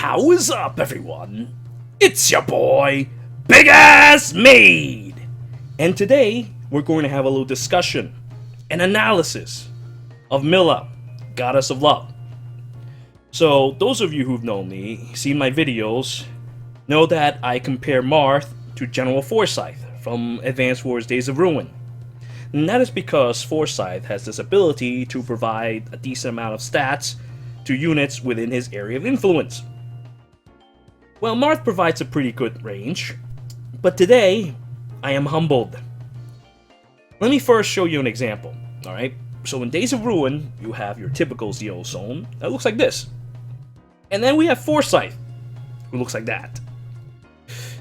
How is up, everyone? It's your boy, Bigas Maid! And today, we're going to have a little discussion, an analysis of Mila, Goddess of Love. So, those of you who've known me, seen my videos, know that I compare Marth to General Forsyth from Advance Wars Days of Ruin. And that is because Forsyth has this ability to provide a decent amount of stats to units within his area of influence. Well, Marth provides a pretty good range, but today, I am humbled. Let me first show you an example, alright? So in Days of Ruin, you have your typical Zero Zone that looks like this. And then we have Forsyth, who looks like that.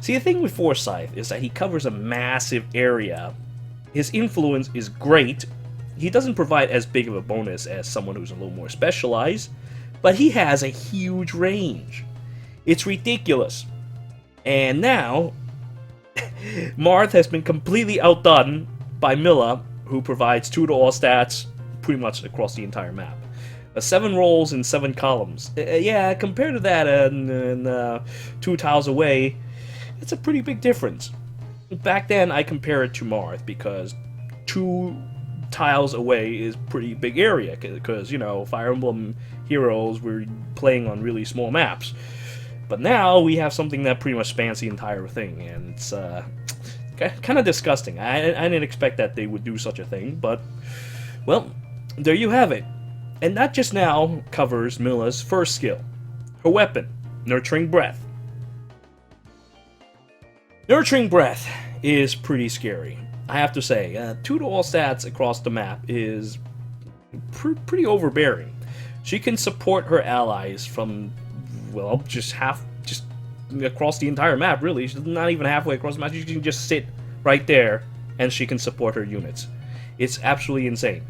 See, the thing with Forsyth is that he covers a massive area. His influence is great. He doesn't provide as big of a bonus as someone who's a little more specialized, but he has a huge range. It's ridiculous. And now, Marth has been completely outdone by Mila, who provides 2 to all stats pretty much across the entire map. 7 rolls in 7 columns. Yeah, compared to that and 2 tiles away, it's a pretty big difference. Back then, I compare it to Marth because 2 tiles away is pretty big area because, you know, Fire Emblem heroes were playing on really small maps. But now we have something that pretty much spans the entire thing, and it's kind of disgusting. I didn't expect that they would do such a thing, but, well, there you have it. And that just now covers Mila's first skill, her weapon, Nurturing Breath. Nurturing Breath is pretty scary, I have to say. 2 to all stats across the map is pretty overbearing. She can support her allies from, well, just across the entire map, really. She's not even halfway across the map. She can just sit right there, and she can support her units. It's absolutely insane.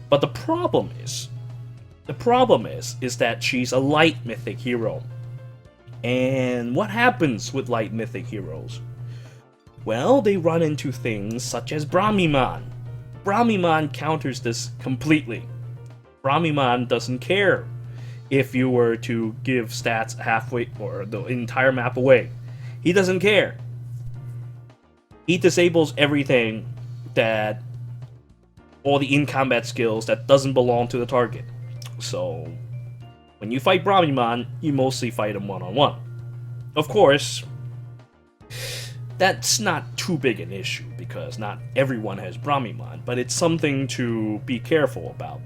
But the problem is that she's a light mythic hero. And what happens with light mythic heroes? Well, they run into things such as Brahmiman. Brahmiman counters this completely. Brahmiman doesn't care if you were to give stats halfway or the entire map away. He doesn't care. He disables everything that, all the in-combat skills that doesn't belong to the target. So, when you fight Brahmiman, you mostly fight him one-on-one. Of course, that's not too big an issue because not everyone has Brahmiman, but it's something to be careful about.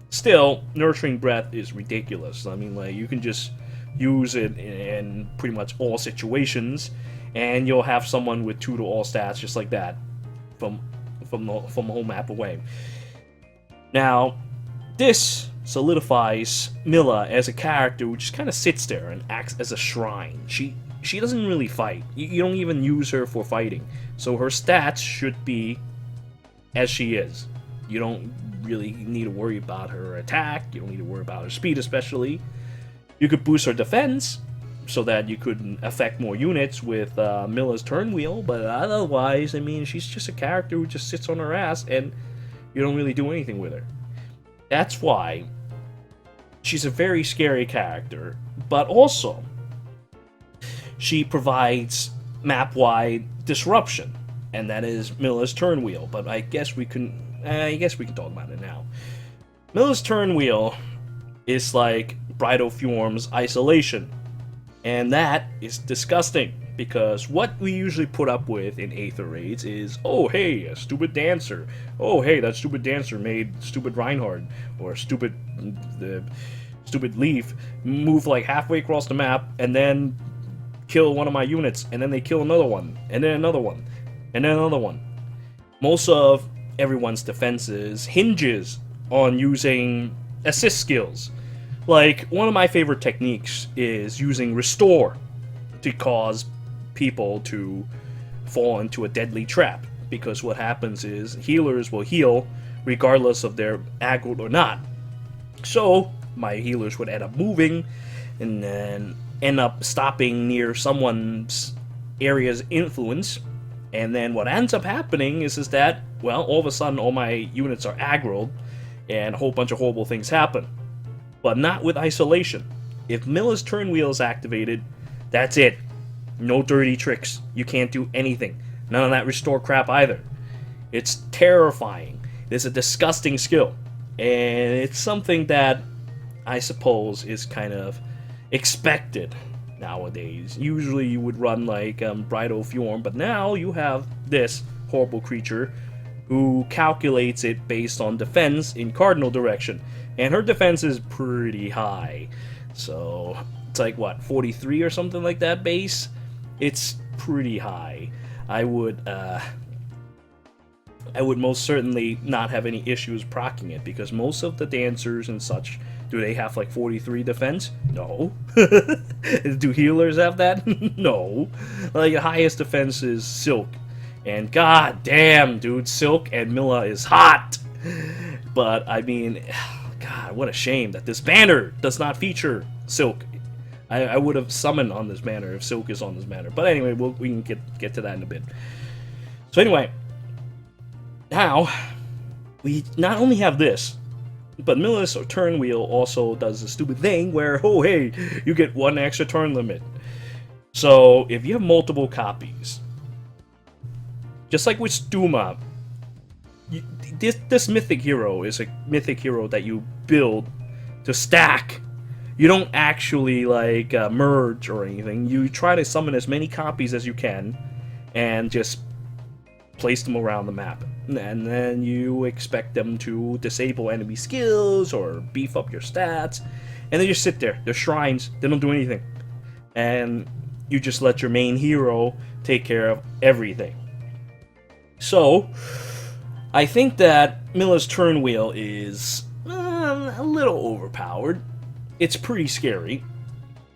Still, Nurturing Breath is ridiculous. I mean, like, you can just use it in pretty much all situations, and you'll have someone with 2 to all stats just like that from the whole map away. Now, this solidifies Mila as a character who just kind of sits there and acts as a shrine. She doesn't really fight. You don't even use her for fighting. So her stats should be as she is. You don't really need to worry about her attack. You don't need to worry about her speed, especially. You could boost her defense so that you could affect more units with Mila's turn wheel, but otherwise, I mean, she's just a character who just sits on her ass and you don't really do anything with her. That's why she's a very scary character, but also she provides map-wide disruption, and that is Mila's turn wheel, but I guess we can talk about it now. Mila's turn wheel is like Bridal Fjord's isolation, and that is disgusting, because what we usually put up with in Aether raids is, oh hey, a stupid dancer. Oh hey, that stupid dancer made stupid Reinhardt, or stupid Leaf move like halfway across the map, and then kill one of my units, and then they kill another one, and then another one, and then another one. Most of everyone's defenses hinges on using assist skills. Like, one of my favorite techniques is using Restore to cause people to fall into a deadly trap, because what happens is healers will heal regardless of their aggroed or not. So my healers would end up moving and then end up stopping near someone's area's influence, and then what ends up happening is that, well, all of a sudden all my units are aggroed and a whole bunch of horrible things happen. But not with isolation. If Mila's turn wheel is activated, that's it. No dirty tricks. You can't do anything. None of that restore crap either. It's terrifying. It's a disgusting skill. And it's something that I suppose is kind of expected nowadays. Usually you would run like Bridal Fjorm, but now you have this horrible creature who calculates it based on defense in cardinal direction. And her defense is pretty high. So it's like, what, 43 or something like that base? It's pretty high. I would most certainly not have any issues proccing it, because most of the dancers and such, do they have like 43 defense? No. Do healers have that? No. Like, the highest defense is Silque. And god damn, dude, Silque and Mila is hot! But, I mean, god, what a shame that this banner does not feature Silque. I would have summoned on this banner if Silque is on this banner. But anyway, we can get to that in a bit. So anyway, now, we not only have this, but Mila's turn wheel also does a stupid thing where, oh hey, you get one extra turn limit. So, if you have multiple copies, just like with Duma, this Mythic Hero is a Mythic Hero that you build to stack. You don't actually, like, merge or anything. You try to summon as many copies as you can, and just place them around the map. And then you expect them to disable enemy skills, or beef up your stats. And they just sit there. They're shrines. They don't do anything. And you just let your main hero take care of everything. So, I think that Mila's turn wheel is a little overpowered. It's pretty scary,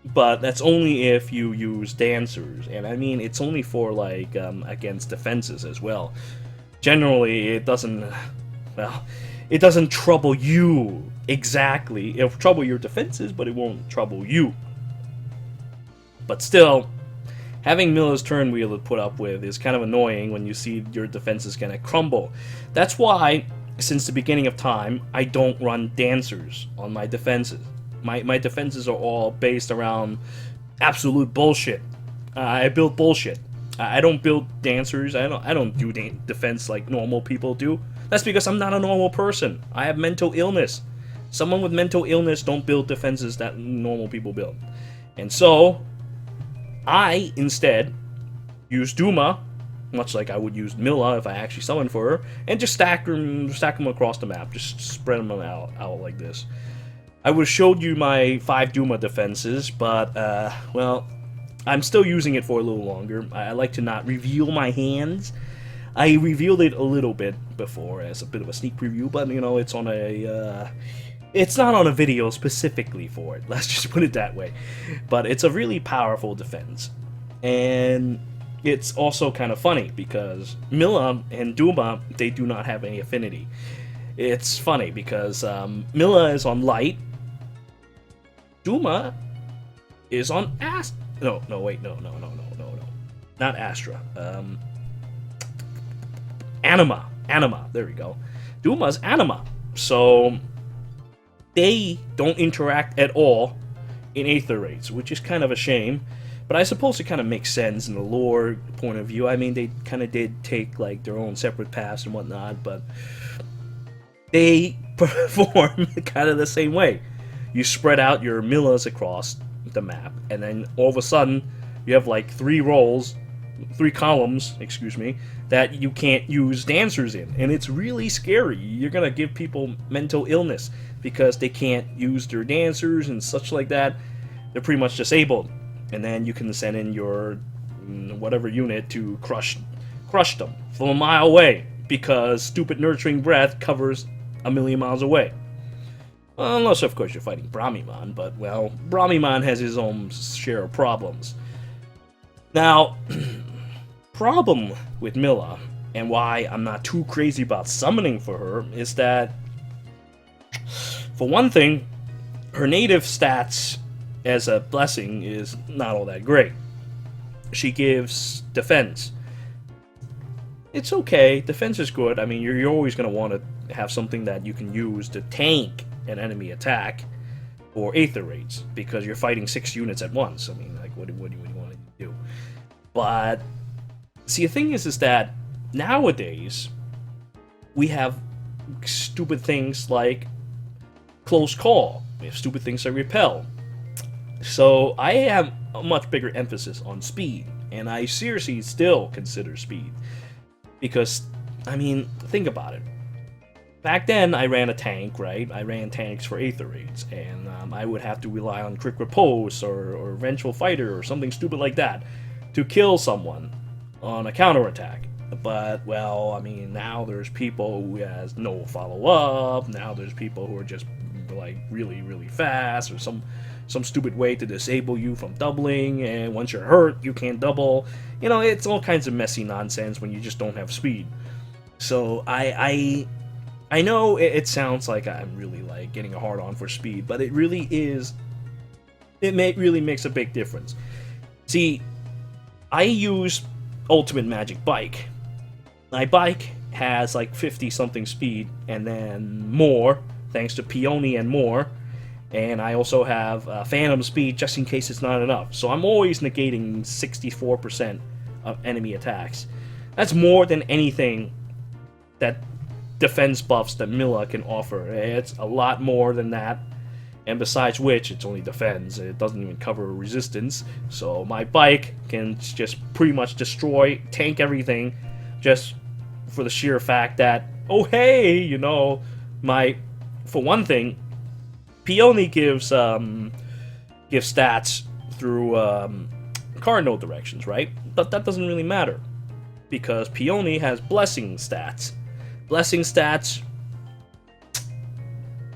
but that's only if you use dancers, and I mean, it's only for, like, against defenses as well. Generally, it doesn't, well, it doesn't trouble you exactly. It'll trouble your defenses, but it won't trouble you. But still, having Mila's turn wheel to put up with is kind of annoying when you see your defenses kind of crumble. That's why, since the beginning of time, I don't run dancers on my defenses. My defenses are all based around absolute bullshit. I build bullshit. I don't build dancers. I don't do defense like normal people do. That's because I'm not a normal person. I have mental illness. Someone with mental illness don't build defenses that normal people build. And so, I instead use Duma, much like I would use Mila if I actually summoned for her, and just stack them across the map. Just spread them out like this. I would have showed you my 5 Duma defenses, but, well, I'm still using it for a little longer. I like to not reveal my hands. I revealed it a little bit before as a bit of a sneak preview, but, you know, it's on a, it's not on a video specifically for it. Let's just put it that way. But it's a really powerful defense. And it's also kind of funny, because Mila and Duma, they do not have any affinity. It's funny, because Mila is on light, Duma is on no, not Astra. Anima. There we go. Duma's Anima. So they don't interact at all in Aether Raids, which is kind of a shame. But I suppose it kind of makes sense in the lore point of view. I mean, they kind of did take like their own separate paths and whatnot, but they perform kind of the same way. You spread out your Milas across the map, and then all of a sudden, you have like 3 columns, that you can't use dancers in. And it's really scary. You're gonna give people mental illness, because they can't use their dancers and such like that. They're pretty much disabled. And then you can send in your whatever unit to crush them from a mile away, because stupid Nurturing Breath covers a million miles away. Well, unless, of course, you're fighting Brahmiman, but, well, Brahmiman has his own share of problems. Now, problem with Mila, and why I'm not too crazy about summoning for her, is that, for one thing, her native stats as a blessing is not all that great. She gives defense. It's okay, defense is good. I mean, you're always going to want to have something that you can use to tank an enemy attack. or Aether Raids, because you're fighting 6 units at once. I mean, like, what do you want to do? But, see, the thing is that nowadays, we have stupid things like Close Call. We have stupid things like Repel. So, I have a much bigger emphasis on speed, and I seriously still consider speed. Because, I mean, think about it. Back then, I ran a tank, right? I ran tanks for Aether Raids, and I would have to rely on Quick Riposte or Vengeful Fighter or something stupid like that to kill someone on a counterattack. But, well, I mean, now there's people who has no follow-up, now there's people who are just, like, really, really fast, or some stupid way to disable you from doubling, and once you're hurt, you can't double. You know, it's all kinds of messy nonsense when you just don't have speed. So, I know it sounds like I'm really like getting a hard on for speed, but it really is. Really makes a big difference. See, I use Ultimate Magic Bike. My bike has like 50 something speed, and then more thanks to Peony and more. And I also have Phantom speed just in case it's not enough. So I'm always negating 64% of enemy attacks. That's more than anything that defense buffs that Mila can offer. It's a lot more than that, and besides which, it's only defense. It doesn't even cover resistance. So my bike can just pretty much destroy, tank everything, just for the sheer fact that, oh hey, you know, for one thing, Peony gives stats through cardinal directions, right? But that doesn't really matter, because Peony has blessing stats. Blessing stats,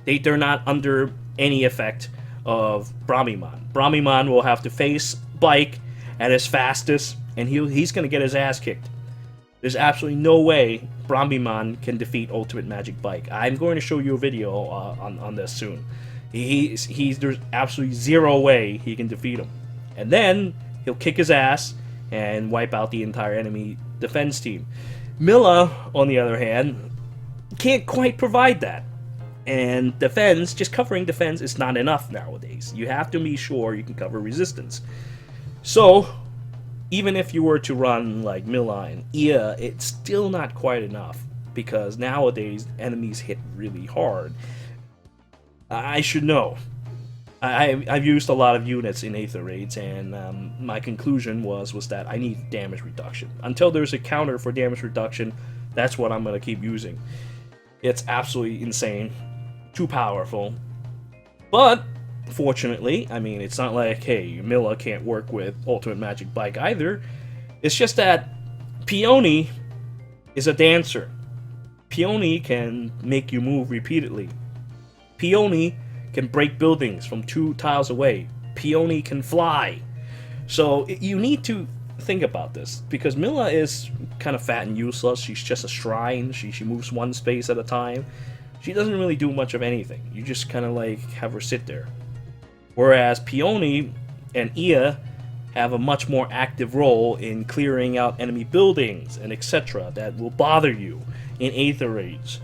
they're not under any effect of Brahmiman. Brahmiman will have to face Bike at his fastest, and he's going to get his ass kicked. There's absolutely no way Brahmiman can defeat Ultimate Magic Bike. I'm going to show you a video on this soon. There's absolutely zero way he can defeat him. And then he'll kick his ass and wipe out the entire enemy defense team. Mila, on the other hand, can't quite provide that. And defense, just covering defense is not enough nowadays. You have to be sure you can cover resistance. So, even if you were to run like Mila and Ia, it's still not quite enough, because nowadays enemies hit really hard. I should know. I've used a lot of units in Aether Raids, and my conclusion was that I need damage reduction. Until there's a counter for damage reduction, that's what I'm going to keep using. It's absolutely insane. Too powerful. But, fortunately, I mean, it's not like, hey, Mila can't work with Ultimate Magic Bike either. It's just that Peony is a dancer. Peony can make you move repeatedly. Peony can break buildings from 2 tiles away. Peony can fly. So you need to think about this, because Mila is kind of fat and useless. She's just a shrine. She moves 1 space at a time. She doesn't really do much of anything. You just kind of like have her sit there. Whereas Peony and Ia have a much more active role in clearing out enemy buildings and etc. that will bother you in Aether Raids.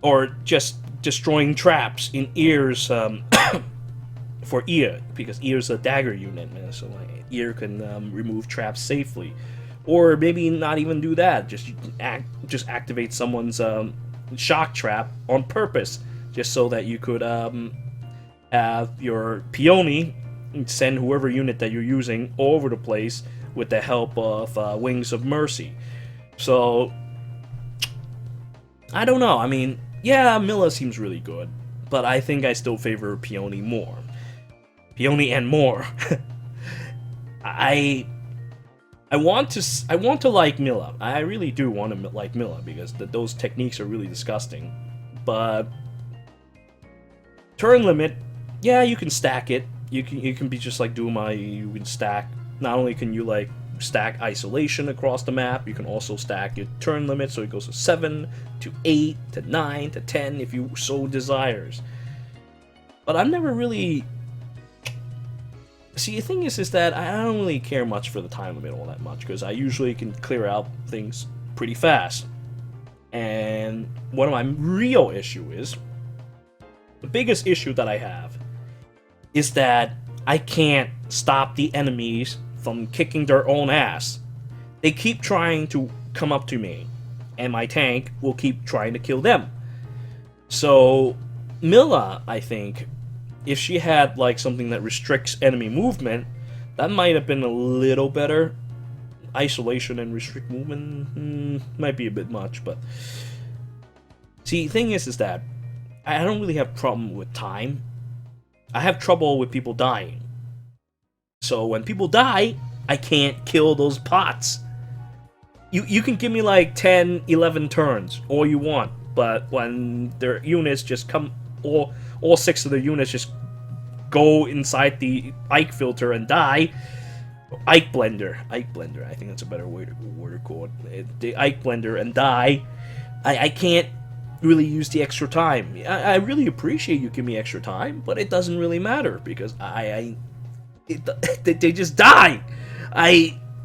Or just destroying traps in Ear's for Ia, because Ear's a dagger unit, man. So like, Ear can remove traps safely, or maybe not even do that. Just activate someone's shock trap on purpose, just so that you could have your Peony send whoever unit that you're using all over the place with the help of Wings of Mercy. So I don't know. I mean, yeah, Mila seems really good, but I think I still favor Peony more. Peony and more. I want to like Mila. I really do want to like Mila, because those techniques are really disgusting. But turn limit, yeah, you can stack it. You can be just like Duma. You can stack. Not only can you like stack isolation across the map, you can also stack your turn limit, so it goes to 7 to 8 to 9 to 10 if you so desires. But I've never really... See, the thing is that I don't really care much for the time limit all that much, because I usually can clear out things pretty fast. And what my real issue is, the biggest issue that I have, is that I can't stop the enemies from kicking their own ass. They keep trying to come up to me, and my tank will keep trying to kill them. So, Mila, I think, if she had like something that restricts enemy movement, that might have been a little better. Isolation and restrict movement might be a bit much, but see, the thing is that I don't really have problem with time. I have trouble with people dying. So when people die, I can't kill those pots. You can give me like 10, 11 turns, all you want, but when their units just come, all 6 of their units just go inside the Ike filter and die. Ike Blender, I think that's a better word to call it. The Ike Blender and die. I can't really use the extra time. I really appreciate you give me extra time, but it doesn't really matter because they just die.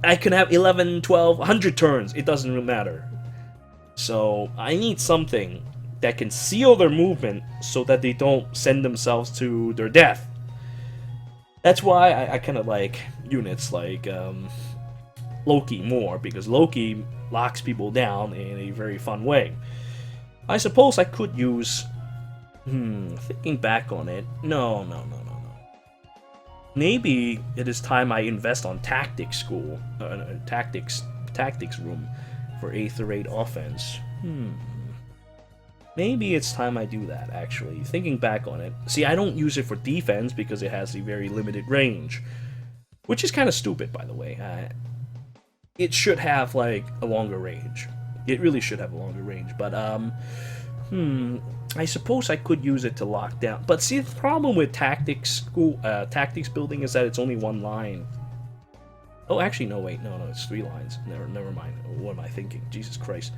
I can have 11, 12, 100 turns. It doesn't really matter. So I need something that can seal their movement so that they don't send themselves to their death. That's why I kind of like units like Loki more, because Loki locks people down in a very fun way. I suppose I could use... thinking back on it... No. Maybe it is time I invest on tactics school, tactics room for 8th or 8 offense. Maybe it's time I do that, actually. Thinking back on it. See, I don't use it for defense because it has a very limited range. Which is kind of stupid, by the way. It should have, like, a longer range. It really should have a longer range, but, I suppose I could use it to lock down. But see, the problem with tactics building is that it's only 1 line. Oh, actually, no, wait. No, it's 3 lines. Never mind. What am I thinking? Jesus Christ.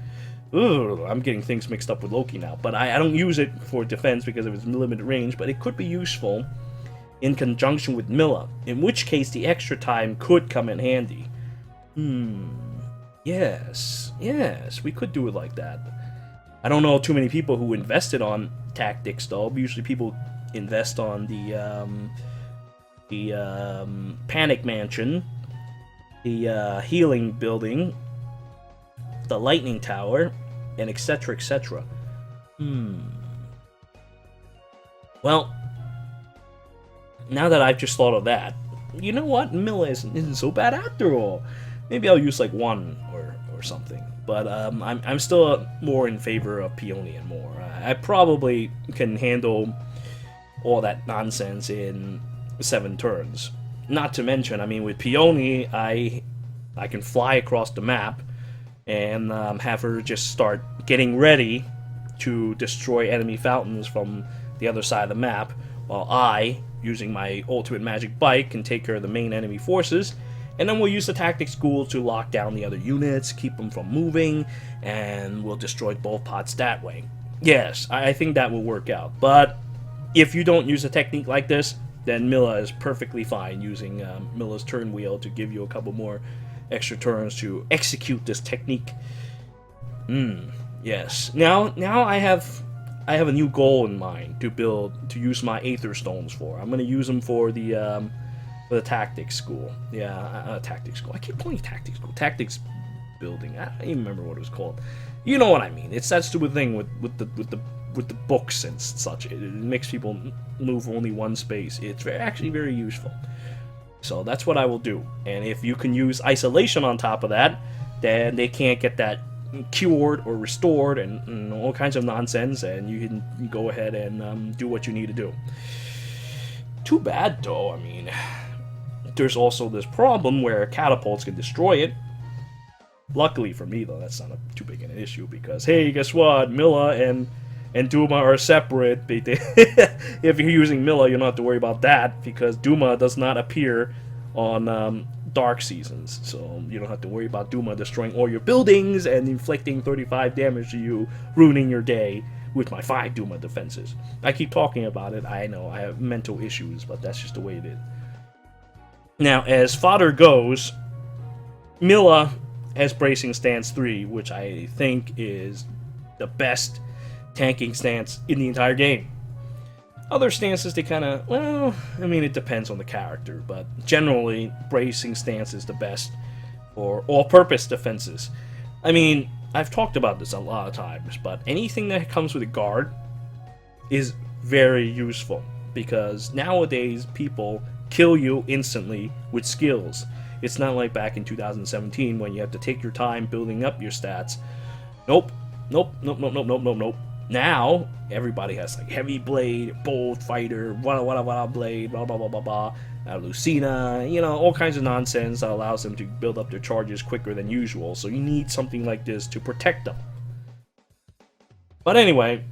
Ugh, I'm getting things mixed up with Loki now. But I don't use it for defense because of its limited range, but it could be useful in conjunction with Mila, in which case the extra time could come in handy. Yes, we could do it like that. I don't know too many people who invested on tactics, though. Usually people invest on the Panic Mansion, the Healing Building, the Lightning Tower, and etc. etc. Well, now that I've just thought of that, you know what? Mila isn't so bad after all. Maybe I'll use like 1 or something. But I'm still more in favor of Peony and more. I probably can handle all that nonsense in 7 turns. Not to mention, I mean, with Peony, I can fly across the map and have her just start getting ready to destroy enemy fountains from the other side of the map, while I, using my ultimate magic bike, can take care of the main enemy forces. And then we'll use the tactics school to lock down the other units, keep them from moving, and we'll destroy both pots that way. Yes, I think that will work out. But if you don't use a technique like this, then Mila is perfectly fine using Mila's turn wheel to give you a couple more extra turns to execute this technique. Yes. Now I have a new goal in mind to use my Aether Stones for. I'm going to use them for the tactics school. Yeah, tactics school. I keep calling it tactics school. Tactics building. I don't even remember what it was called. You know what I mean. It's that stupid thing with the books and such. It makes people move only 1 space. It's actually very useful. So that's what I will do. And if you can use isolation on top of that, then they can't get that cured or restored and all kinds of nonsense, and you can go ahead and do what you need to do. Too bad, though. I mean, there's also this problem where catapults can destroy it. Luckily for me, though, that's not too big an issue because, hey, guess what? Mila and Duma are separate. If you're using Mila, you don't have to worry about that because Duma does not appear on dark seasons. So you don't have to worry about Duma destroying all your buildings and inflicting 35 damage to you, ruining your day with my 5 Duma defenses. I keep talking about it. I know I have mental issues, but that's just the way it is. Now, as fodder goes, Mila has Bracing Stance 3, which I think is the best tanking stance in the entire game. Other stances, they kind of, well, I mean, it depends on the character, but generally, bracing stance is the best for all-purpose defenses. I mean, I've talked about this a lot of times, but anything that comes with a guard is very useful, because nowadays, people kill you instantly with skills. It's not like back in 2017 when you have to take your time building up your stats. Nope. Now, everybody has like heavy blade, bold fighter, blade, blah blah blah blah blah, Lucina, you know, all kinds of nonsense that allows them to build up their charges quicker than usual. So you need something like this to protect them. But anyway,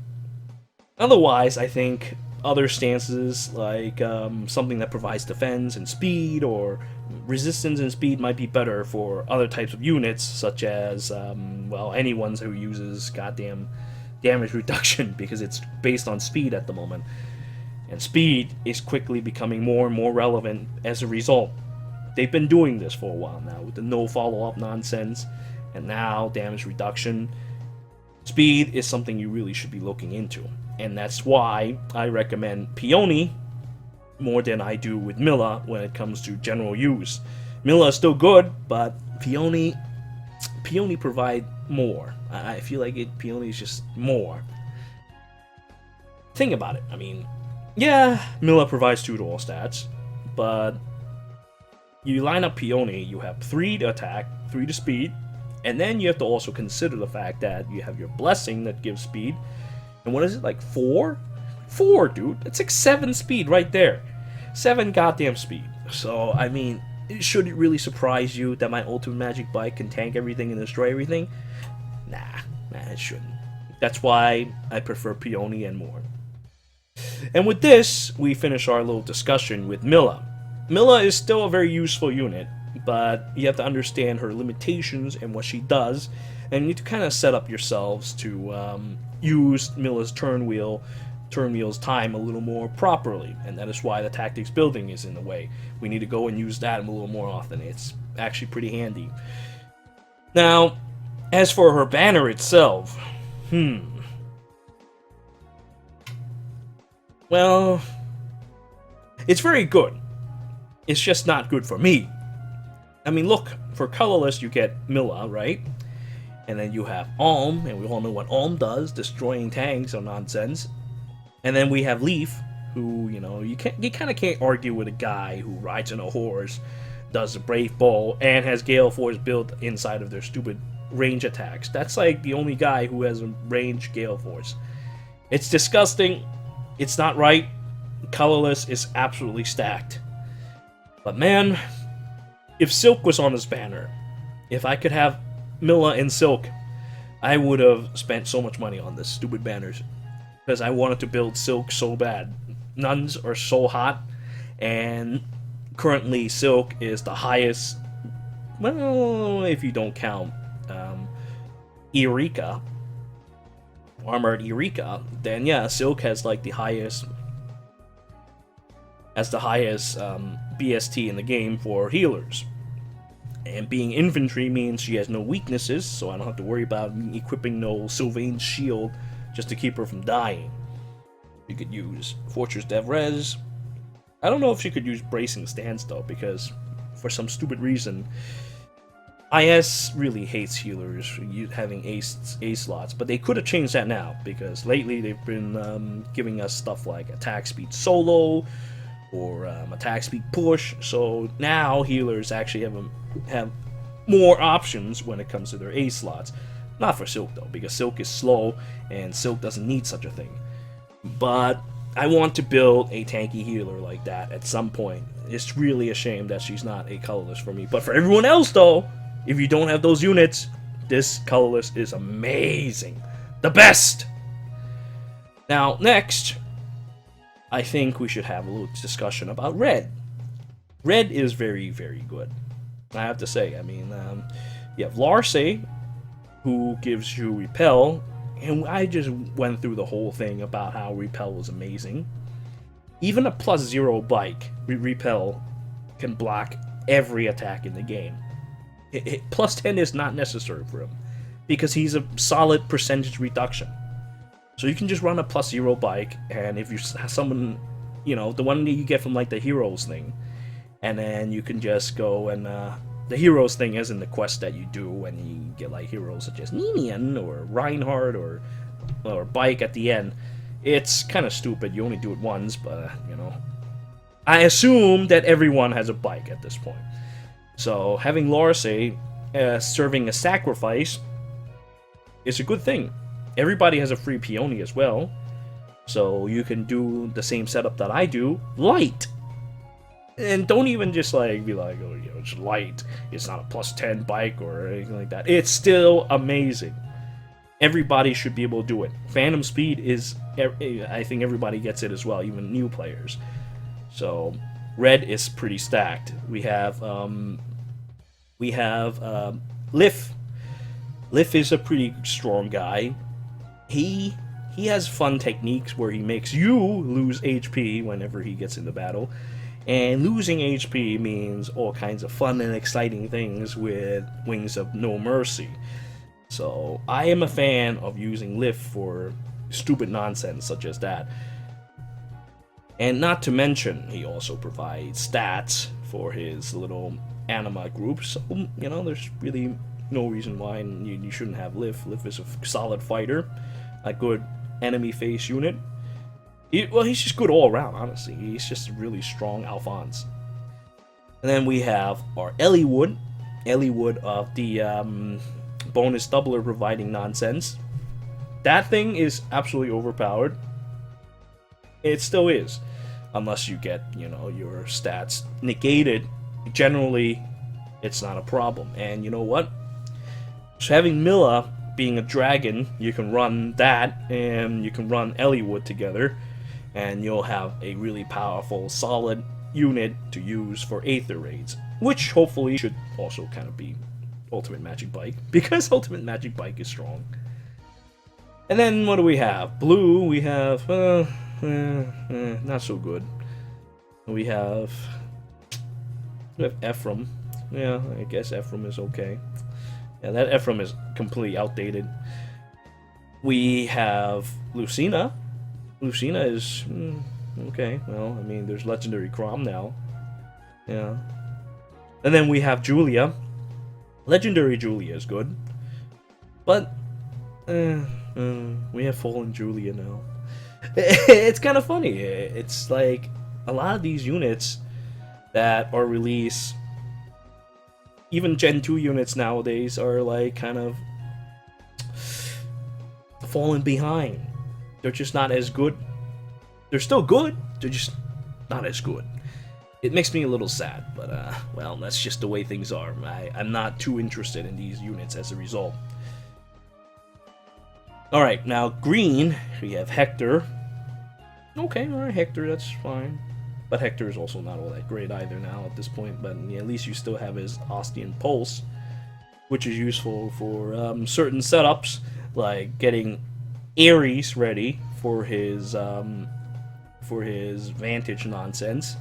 otherwise, I think other stances like something that provides defense and speed, or resistance and speed might be better for other types of units, such as well, anyone who uses goddamn damage reduction, because it's based on speed at the moment, and speed is quickly becoming more and more relevant as a result. They've been doing this for a while now with the no follow-up nonsense, and now damage reduction. Speed is something you really should be looking into, and that's why I recommend Peony more than I do with Mila when it comes to general use. Mila is still good, but Peony provide more. I feel like Peony is just more. Think about it. I mean, yeah, Mila provides 2 to all stats, but you line up Peony, you have 3 to attack, 3 to speed, and then you have to also consider the fact that you have your blessing that gives speed. And what is it, like 4? 4, dude. It's like 7 speed right there. 7 goddamn speed. So, I mean, should it really surprise you that my ultimate magic bike can tank everything and destroy everything? Nah, it shouldn't. That's why I prefer Peony and more. And with this, we finish our little discussion with Mila. Mila is still a very useful unit, but you have to understand her limitations and what she does, and you need to kind of set up yourselves to use Mila's turn wheel's time a little more properly, and that is why the tactics building is in the way. We need to go and use that a little more often. It's actually pretty handy. Now, as for her banner itself, well, it's very good. It's just not good for me. I mean, look, for Colourless you get Mila, right? And then you have Alm, and we all know what Alm does, destroying tanks or nonsense. And then we have Leaf, who, you know, you kind of can't argue with a guy who rides on a horse, does a Brave Bull, and has Gale Force built inside of their stupid range attacks. That's like the only guy who has a range Gale Force. It's disgusting. It's not right. Colourless is absolutely stacked. But man, if Silque was on this banner, if I could have Mila and Silque, I would have spent so much money on this stupid banners. Because I wanted to build Silque so bad. Nuns are so hot, and currently Silque is the highest, well, if you don't count Eureka, Armored Eureka, then yeah, Silque has like the highest, BST in the game for healers. And being infantry means she has no weaknesses, so I don't have to worry about equipping no Sylvain's shield just to keep her from dying. You could use Fortress Dev Res. I don't know if she could use Bracing Stance though, because for some stupid reason, IS really hates healers having ace slots, but they could have changed that now, because lately they've been giving us stuff like attack speed solo or attack speed push. So now healers actually have more options when it comes to their ace slots. Not for Silque though, because Silque is slow and Silque doesn't need such a thing. But I want to build a tanky healer like that at some point. It's really a shame that she's not a Colourless for me. But for everyone else though, if you don't have those units, this Colourless is amazing. The best! Now, next, I think we should have a little discussion about Red. Red is very, very good. I have to say, I mean, you have Larce, who gives you Repel, and I just went through the whole thing about how Repel was amazing. Even a +0 bike, Repel can block every attack in the game. +10 is not necessary for him, because he's a solid percentage reduction. So you can just run a +0 bike, and if you someone, you know, the one that you get from like the heroes thing, and then you can just go and the heroes thing isn't the quest that you do, and you get like heroes such as Ninian or Reinhardt or Bike at the end. It's kind of stupid. You only do it once, but you know, I assume that everyone has a bike at this point. So having Larce serving a sacrifice is a good thing. Everybody has a free Peony as well, so you can do the same setup that I do, light. And don't even just like be like, oh, you know, it's light. It's not a +10 bike or anything like that. It's still amazing. Everybody should be able to do it. Phantom Speed is, I think everybody gets it as well, even new players. So red is pretty stacked. We have Lif. Lif is a pretty strong guy. He has fun techniques where he makes you lose HP whenever he gets into battle. And losing HP means all kinds of fun and exciting things with Wings of No Mercy. So I am a fan of using Lif for stupid nonsense such as that. And not to mention, he also provides stats for his little anima group. So, you know, there's really no reason why you shouldn't have Lif. Lif is a solid fighter, a good enemy face unit. Well, he's just good all around, honestly. He's just a really strong Alphonse. And then we have our Eliwood. Eliwood of the bonus doubler providing nonsense. That thing is absolutely overpowered. It still is. Unless you get, you know, your stats negated. Generally, it's not a problem. And you know what? So having Mila being a dragon, you can run that and you can run Eliwood together. And you'll have a really powerful, solid unit to use for Aether raids, which hopefully should also kind of be Ultimate Magic Bike, because Ultimate Magic Bike is strong. And then what do we have? Blue, we have, not so good. We have Ephraim. Yeah, I guess Ephraim is okay. Yeah, that Ephraim is completely outdated. We have Lucina. Lucina is okay. Well, I mean, there's Legendary Crom now. Yeah. And then we have Julia. Legendary Julia is good. But we have Fallen Julia now. It's kind of funny. It's like a lot of these units that are released, even Gen 2 units nowadays, are like kind of falling behind. They're just not as good. They're still good, they're just not as good. It makes me a little sad, but well, that's just the way things are. I'm not too interested in these units as a result. Alright, now green, we have Hector. Okay, alright, Hector, that's fine. But Hector is also not all that great either now at this point, but yeah, at least you still have his Ostian Pulse, which is useful for certain setups, like getting Ares ready for his Vantage nonsense.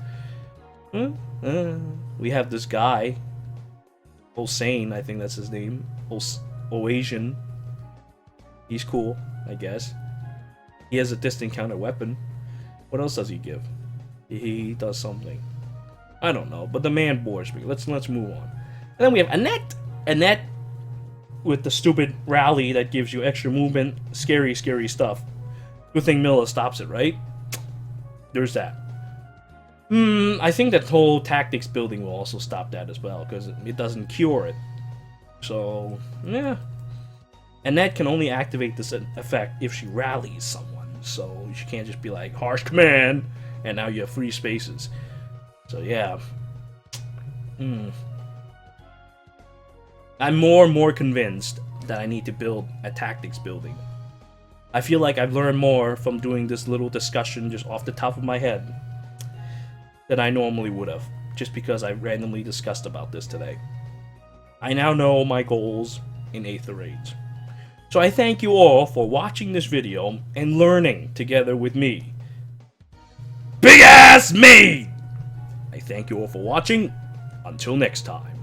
We have this guy, Osane, I think that's his name, Oasian. He's cool, I guess. He has a distant counter weapon. What else does he give? He does something. I don't know, but the man bores me. Let's move on. And then we have Annette. Annette with the stupid rally that gives you extra movement, scary stuff. Good thing Mila stops it, right? There's that. I think that whole tactics building will also stop that as well, because it doesn't cure it. So, yeah. Annette can only activate this effect if she rallies someone, so she can't just be like, harsh command, and now you have free spaces. So, yeah. I'm more and more convinced that I need to build a tactics building. I feel like I've learned more from doing this little discussion just off the top of my head than I normally would have, just because I randomly discussed about this today. I now know my goals in Aether Raids. So I thank you all for watching this video and learning together with me. Bigas Maid! I thank you all for watching. Until next time.